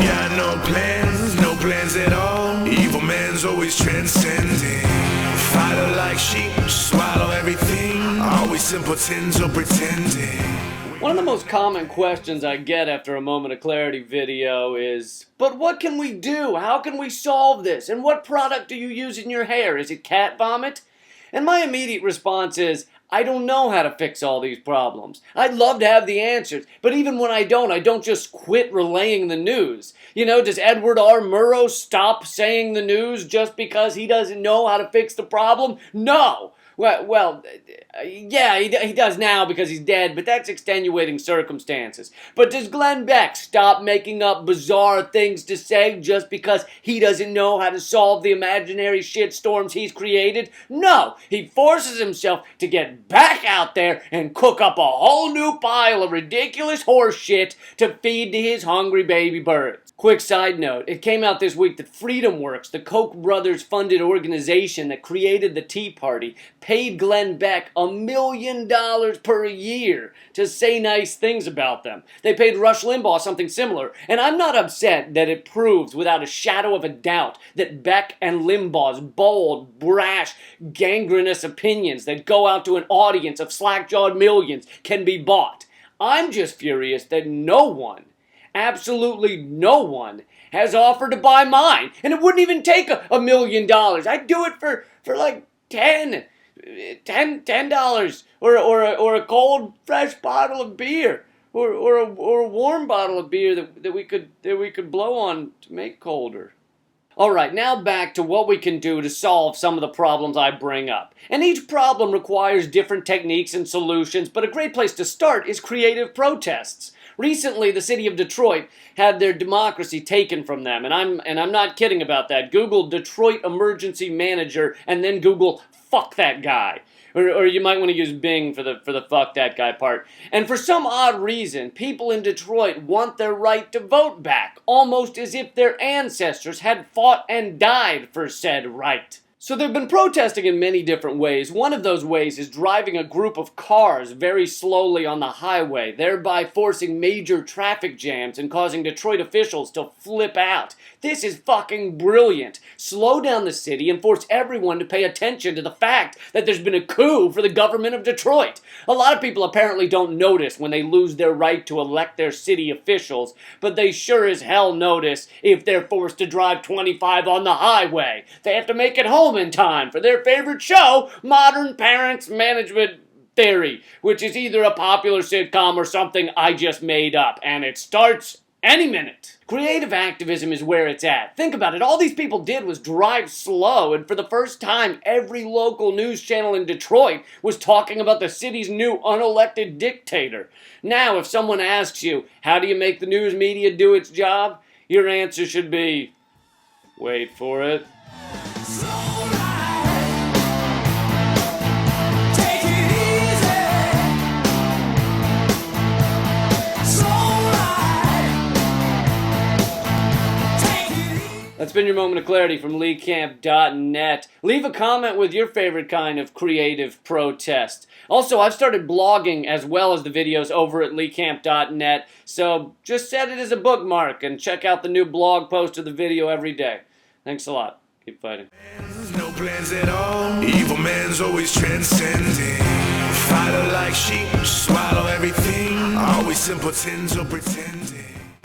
ain't got no plans at all. Evil man's always transcending. Fighter like sheep, swallow everything. Always simpletons or pretending. One of the most common questions I get after a Moment of Clarity video is, but what can we do? How can we solve this? And what product do you use in your hair? Is it cat vomit? And my immediate response is, I don't know how to fix all these problems. I'd love to have the answers, but even when I don't just quit relaying the news. You know, does Edward R. Murrow stop saying the news just because he doesn't know how to fix the problem? No! Yeah, he does now because he's dead, but that's extenuating circumstances. But does Glenn Beck stop making up bizarre things to say just because he doesn't know how to solve the imaginary shitstorms he's created? No, he forces himself to get back out there and cook up a whole new pile of ridiculous horse shit to feed to his hungry baby birds. Quick side note, it came out this week that Freedom Works, the Koch brothers funded organization that created the Tea Party, paid Glenn Beck $1 million per year to say nice things about them. They paid Rush Limbaugh something similar, and I'm not upset that it proves without a shadow of a doubt that Beck and Limbaugh's bold, brash, gangrenous opinions that go out to an audience of slack-jawed millions can be bought. I'm just furious that no one, absolutely no one, has offered to buy mine, and it wouldn't even take $1 million. I'd do it for like $10 or a cold fresh bottle of beer or a warm bottle of beer that we could blow on to make colder. Alright, now back to what we can do to solve some of the problems I bring up. And each problem requires different techniques and solutions, but a great place to start is creative protests. Recently, the city of Detroit had their democracy taken from them, and I'm not kidding about that. Google Detroit Emergency Manager and then Google fuck that guy. Or you might want to use Bing for the fuck that guy part. And for some odd reason, people in Detroit want their right to vote back, almost as if their ancestors had fought and died for said right. So they've been protesting in many different ways. One of those ways is driving a group of cars very slowly on the highway, thereby forcing major traffic jams and causing Detroit officials to flip out. This is fucking brilliant. Slow down the city and force everyone to pay attention to the fact that there's been a coup for the government of Detroit. A lot of people apparently don't notice when they lose their right to elect their city officials, but they sure as hell notice if they're forced to drive 25 on the highway. They have to make it home in time for their favorite show, Modern Parents Management Theory, which is either a popular sitcom or something I just made up, and it starts any minute. Creative activism is where it's at. Think about it. All these people did was drive slow, and for the first time, every local news channel in Detroit was talking about the city's new unelected dictator. Now, if someone asks you, how do you make the news media do its job? Your answer should be, wait for it. That's been your Moment of Clarity from LeeCamp.net. Leave a comment with your favorite kind of creative protest. Also, I've started blogging as well as the videos over at LeeCamp.net, so just set it as a bookmark and check out the new blog post of the video every day. Thanks a lot. Keep fighting. No plans at all. Evil man's always transcending. Fighter like sheep, swallow everything. Always simpletons or pretending.